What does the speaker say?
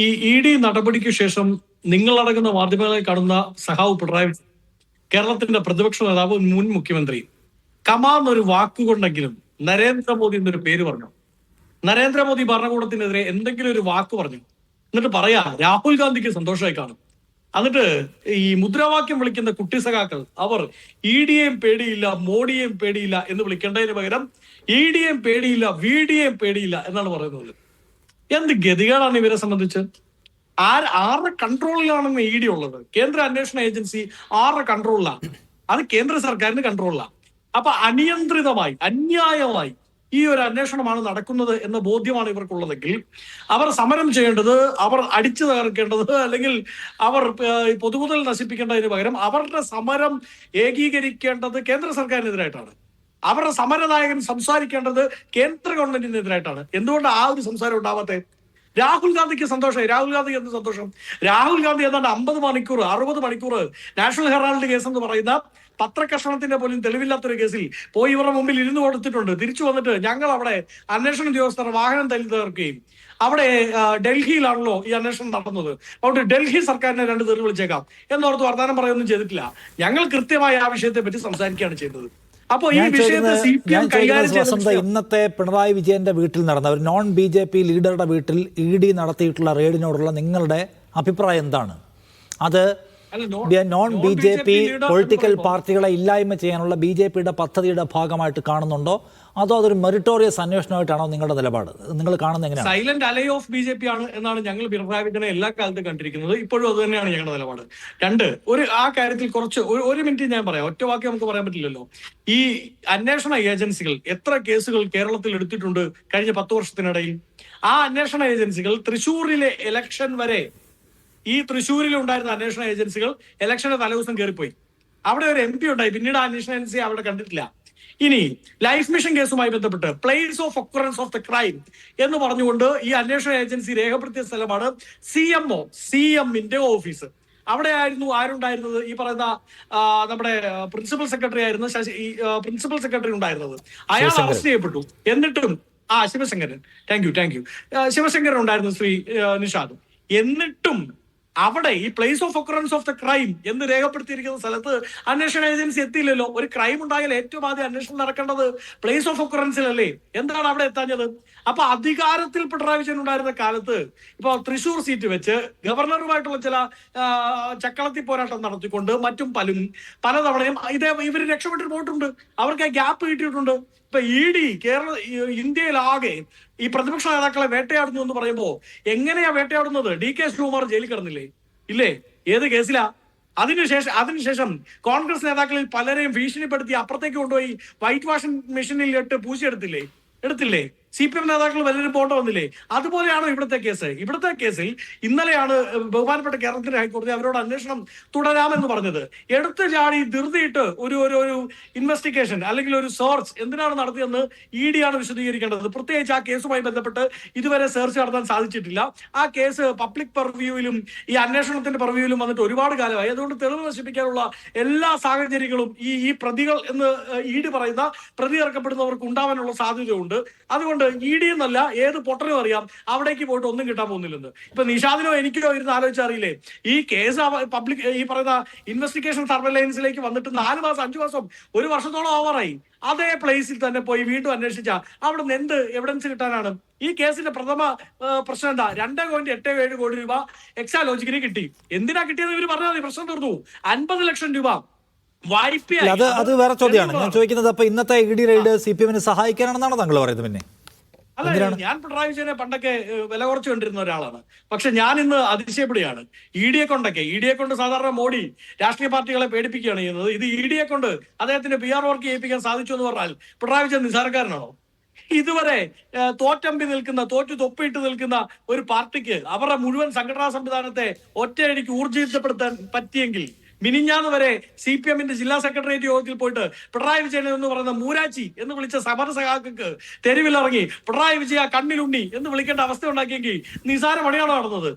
ഈ ED നടപടിക്ക് ശേഷം നിങ്ങളടങ്ങുന്ന മാധ്യമങ്ങളിൽ കാണുന്ന സഹാവ് പിണറായി കേരളത്തിന്റെ പ്രതിപക്ഷ നേതാവ് മുൻ മുഖ്യമന്ത്രി കമാന്നൊരു വാക്കുകൊണ്ടെങ്കിലും നരേന്ദ്രമോദി എന്നൊരു പേര് പറഞ്ഞു. നരേന്ദ്രമോദി ഭരണകൂടത്തിനെതിരെ എന്തെങ്കിലും ഒരു വാക്ക് പറഞ്ഞു. എന്നിട്ട് പറയാ രാഹുൽ ഗാന്ധിക്ക് സന്തോഷമായി കാണും. എന്നിട്ട് ഈ മുദ്രാവാക്യം വിളിക്കുന്ന കുട്ടി സഖാക്കൾ അവർ EDയെയും പേടിയില്ല മോഡിയെയും പേടിയില്ല എന്ന് വിളിക്കേണ്ടതിന് പകരം EDയെയും പേടിയില്ല VDയെയും പേടിയില്ല എന്നാണ് പറയുന്നത്. എന്ത് ഗതികേടാണ് ഇവരെ സംബന്ധിച്ച്? ആരുടെ കൺട്രോളിലാണെന്ന് ED ഉള്ളത്? കേന്ദ്ര അന്വേഷണ ഏജൻസി ആരുടെ കൺട്രോളിലാണ്? അത് കേന്ദ്ര സർക്കാരിന് കൺട്രോളിലാണ്. അപ്പൊ അനിയന്ത്രിതമായി അന്യായമായി ഈ ഒരു അന്വേഷണമാണ് നടക്കുന്നത് എന്ന ബോധ്യമാണ് ഇവർക്കുള്ളതെങ്കിൽ അവർ സമരം ചെയ്യേണ്ടത്, അവർ അടിച്ചു തകർക്കേണ്ടത്, അല്ലെങ്കിൽ അവർ പൊതുമുതൽ നശിപ്പിക്കേണ്ടതിന് പകരം അവരുടെ സമരം ഏകീകരിക്കേണ്ടത് കേന്ദ്ര സർക്കാരിനെതിരായിട്ടാണ്. അവരുടെ സമരനായകൻ സംസാരിക്കേണ്ടത് കേന്ദ്ര ഗവൺമെന്റിനെതിരായിട്ടാണ്. എന്തുകൊണ്ട് ആ ഒരു സംസാരം ഉണ്ടാവാത്തെ? രാഹുൽ ഗാന്ധിക്ക് സന്തോഷമായി. രാഹുൽ ഗാന്ധി എന്ത് സന്തോഷം? രാഹുൽ ഗാന്ധി ഏതാണ്ട് 50 മണിക്കൂർ 60 മണിക്കൂർ നാഷണൽ ഹെറാൾഡ് കേസ് എന്ന് പറയുന്ന പത്രകഷണത്തിന്റെ പോലും തെളിവില്ലാത്തൊരു കേസിൽ പോയി ഇവരുടെ മുമ്പിൽ ഇരുന്ന് കൊടുത്തിട്ടുണ്ട്. തിരിച്ചു വന്നിട്ട് ഞങ്ങൾ അവിടെ അന്വേഷണ ഉദ്യോഗസ്ഥർ വാഹനം തല്ലി തകർക്കുകയും അവിടെ ഡൽഹിയിലാണല്ലോ ഈ അന്വേഷണം നടന്നത്, അതുകൊണ്ട് ഡൽഹി സർക്കാരിനെ 2 തെറി വിളിച്ചേക്കാം എന്നോർത്ത് വർത്തമാനം പറയുകയൊന്നും ചെയ്തിട്ടില്ല. ഞങ്ങൾ കൃത്യമായി ആ വിഷയത്തെ പറ്റി സംസാരിക്കുകയാണ് ചെയ്തത്. അപ്പോ ഈ വിഷയത്തെ CPM കൈകാര്യം ചെയ്ത ഇന്നത്തെ പിണറായി വിജയന്റെ വീട്ടിൽ നടന്ന ഒരു നോൺ BJP ലീഡറുടെ വീട്ടിൽ ED നടത്തിയിട്ടുള്ള റെയ്ഡിനോടുള്ള നിങ്ങളുടെ അഭിപ്രായം എന്താണ്? അത് നോൺ BJP പൊളിറ്റിക്കൽ പാർട്ടികളെ ഇല്ലായ്മ ചെയ്യാനുള്ള BJPയുടെ പദ്ധതിയുടെ ഭാഗമായിട്ട് കാണുന്നുണ്ടോ, അതോ അതൊരു മെറിറ്റോറിയസ് അന്വേഷണമായിട്ടാണോ നിങ്ങളുടെ നിലപാട്? നിങ്ങൾ കാണുന്നത് എങ്ങനെയാണ്? സൈലന്റ് അലൈ ഓഫ് BJP ആണ് എന്നാണ് ഞങ്ങൾ പിണറായി വിജയനെ എല്ലാ കാലത്തും കണ്ടിരിക്കുന്നത്. ഇപ്പോഴും അത് തന്നെയാണ് ഞങ്ങളുടെ നിലപാട്. ആ കാര്യത്തിൽ കുറച്ച് ഒരു മിനിറ്റ് ഞാൻ പറയാം. ഒറ്റ വാക്യം നമുക്ക് പറയാൻ പറ്റില്ലല്ലോ. ഈ അന്വേഷണ ഏജൻസികൾ എത്ര കേസുകൾ കേരളത്തിൽ എടുത്തിട്ടുണ്ട് കഴിഞ്ഞ 10 വർഷത്തിനിടയിൽ? ആ അന്വേഷണ ഏജൻസികൾ തൃശ്ശൂരിലെ ഇലക്ഷൻ വരെ, ഈ തൃശ്ശൂരിൽ ഉണ്ടായിരുന്ന അന്വേഷണ ഏജൻസികൾ ഇലക്ഷന്റെ തലേദിവസം കയറിപ്പോയി. അവിടെ ഒരു MP ഉണ്ടായി, പിന്നീട് ആ അന്വേഷണ ഏജൻസി അവിടെ കണ്ടിട്ടില്ല. ഇനി ലൈഫ് മിഷൻ കേസുമായി ബന്ധപ്പെട്ട് place of occurrence of the crime എന്ന് പറഞ്ഞുകൊണ്ട് ഈ അന്വേഷണ ഏജൻസി രേഖപ്പെടുത്തിയ സ്ഥലമാണ് CMന്റെ ഓഫീസ്. അവിടെ ആയിരുന്നു ആരുണ്ടായിരുന്നത്? ഈ പറയുന്ന നമ്മുടെ പ്രിൻസിപ്പൽ സെക്രട്ടറി ആയിരുന്ന പ്രിൻസിപ്പൽ സെക്രട്ടറി ഉണ്ടായിരുന്നത്. അയാൾ അറസ്റ്റ് ചെയ്യപ്പെട്ടു. എന്നിട്ടും ശിവശങ്കരൻ, താങ്ക് യു ശിവശങ്കരൻ ഉണ്ടായിരുന്നു, ശ്രീ നിഷാദ്. എന്നിട്ടും അവിടെ ഈ place of occurrence of the crime എന്ന് രേഖപ്പെടുത്തിയിരിക്കുന്ന സ്ഥലത്ത് അന്വേഷണ ഏജൻസി എത്തിയില്ലല്ലോ. ഒരു ക്രൈം ഉണ്ടായാൽ ഏറ്റവും ആദ്യം അന്വേഷണം നടക്കേണ്ടത് പ്ലേസ് ഓഫ് ഒക്കറൻസിലല്ലേ? എന്താണ് അവിടെ എത്താഞ്ഞത്? അപ്പൊ അധികാരത്തിൽ പിണറായി വിജയൻ ഉണ്ടായിരുന്ന കാലത്ത് ഇപ്പൊ തൃശ്ശൂർ സീറ്റ് വെച്ച് ഗവർണറുമായിട്ടുള്ള ചില ചക്കളത്തി പോരാട്ടം നടത്തിക്കൊണ്ട് മറ്റും പലതവണയും ഇവർ രക്ഷപ്പെട്ടിട്ട് പോയിട്ടുണ്ട്. അവർക്ക് ആ ഗ്യാപ്പ് കിട്ടിയിട്ടുണ്ട്. ഇപ്പൊ ED ഇന്ത്യയിലാകെ ഈ പ്രതിപക്ഷ നേതാക്കളെ വേട്ടയാടുന്നു എന്ന് പറയുമ്പോ എങ്ങനെയാ വേട്ടയാടുന്നത്? DK ശിവകുമാർ ജയിലിൽ കിടന്നില്ലേ? ഇല്ലേ? ഏത് കേസിലാ? അതിനുശേഷം കോൺഗ്രസ് നേതാക്കളിൽ പലരെയും ഭീഷണിപ്പെടുത്തി അപ്പുറത്തേക്ക് കൊണ്ടുപോയി വൈറ്റ് വാഷിംഗ് മെഷീനിൽ ഇട്ട് എടുത്തില്ലേ? CPM നേതാക്കൾ പലരും പോണ്ട വന്നില്ലേ? അതുപോലെയാണോ ഇവിടുത്തെ കേസ്? ഇവിടുത്തെ കേസിൽ ഇന്നലെയാണ് ബഹുമാനപ്പെട്ട കേരളത്തിന്റെ ഹൈക്കോടതി അവരോട് അന്വേഷണം തുടരാമെന്ന് പറഞ്ഞത്. എടുത്തു ചാടി ധൃതിയിട്ട് ഒരു ഇൻവെസ്റ്റിഗേഷൻ അല്ലെങ്കിൽ ഒരു സെർച്ച് എന്തിനാണ് നടത്തിയെന്ന് ED ആണ് വിശദീകരിക്കേണ്ടത്. പ്രത്യേകിച്ച് ആ കേസുമായി ബന്ധപ്പെട്ട് ഇതുവരെ സെർച്ച് നടത്താൻ സാധിച്ചിട്ടില്ല. ആ കേസ് പബ്ലിക് പെർവ്യൂവിലും ഈ അന്വേഷണത്തിന്റെ പെർവ്യൂവിലും വന്നിട്ട് ഒരുപാട് കാലമായി. അതുകൊണ്ട് തെളിവ് നശിപ്പിക്കാനുള്ള എല്ലാ സാഹചര്യങ്ങളും ഈ പ്രതികൾ എന്ന് ED പറയുന്ന പ്രതി ചേർക്കപ്പെടുന്നവർക്ക് ഉണ്ടാവാനുള്ള സാധ്യതയുണ്ട്. അതുകൊണ്ട് ED എന്നല്ല ഏത് പൊട്ടനും അറിയാം അവിടേക്ക് പോയിട്ട് ഒന്നും കിട്ടാൻ പോകുന്നില്ലെന്ന്. ഇപ്പൊ നിഷാദിനോ എനിക്കോ ഇരുന്ന് ആലോചിച്ചറിയില്ലേ? ഈ കേസ് പബ്ലിക് ഈ പറയുന്ന ഇൻവെസ്റ്റിഗേഷൻ സർവൈലൻസിലേക്ക് വന്നിട്ട് 4 മാസം 5 മാസം 1 വർഷത്തോളം ഓവറായി. അതേ പ്ലേസിൽ തന്നെ പോയി വീണ്ടും അന്വേഷിച്ച അവിടെ നിന്ന് എന്ത് എവിഡൻസ് കിട്ടാനാണ്? ഈ കേസിന്റെ പ്രഥമ പ്രശ്നം എന്താ? 2.87 കോടി രൂപ എക്സാലോജിക്കിന് കിട്ടി. എന്തിനാ കിട്ടിയത് ഇവര് പറഞ്ഞാൽ മതി, പ്രശ്നം തീർന്നു. 50 ലക്ഷം രൂപ അത് വേറെ ചോദ്യമാണ്. ഞാൻ ചോദിക്കുന്നത് അപ്പൊ ഇന്നത്തെ ED റെയ്ഡ് CPMനെ സഹായിക്കാനാണെന്നാണോ താങ്കൾ പറയുന്നത്? പിന്നെ അല്ല, ഞാൻ പിണറായി വിജയനെ പണ്ടൊക്കെ വില കുറച്ച് കണ്ടിരുന്ന ഒരാളാണ്. പക്ഷെ ഞാൻ ഇന്ന് അതിശയപ്പെടുകയാണ്. EDയെ കൊണ്ട് സാധാരണ മോഡി രാഷ്ട്രീയ പാർട്ടികളെ പേടിപ്പിക്കുകയാണ് ചെയ്യുന്നത്. ഇത് EDയെ കൊണ്ട് അദ്ദേഹത്തിന്റെ PR വർക്ക് ചെയ്യിപ്പിക്കാൻ സാധിച്ചു എന്ന് പറഞ്ഞാൽ പിണറായി വിജയൻ നിസ്സാരക്കാരനാണോ? ഇതുവരെ തോറ്റു തൊപ്പിയിട്ട് നിൽക്കുന്ന ഒരു പാർട്ടിക്ക് അവരുടെ മുഴുവൻ സംഘടനാ സംവിധാനത്തെ ഒറ്റയടിക്ക് ഊർജിതപ്പെടുത്താൻ പറ്റിയെങ്കിൽ മിനിഞ്ഞാന്ന് വരെ CPMന്റെ ജില്ലാ സെക്രട്ടേറിയറ്റ് യോഗത്തിൽ പോയിട്ട് പിണറായി വിജയൻ എന്ന് പറയുന്ന മൂരാച്ചി എന്ന് വിളിച്ച സമര സഖാക്കൾക്ക് തെരുവിലിറങ്ങി പിണറായി വിജയ കണ്ണിലുണ്ണി എന്ന് വിളിക്കേണ്ട അവസ്ഥ ഉണ്ടാക്കിയെങ്കിൽ നിസാര പണിയാണോ നടന്നത്?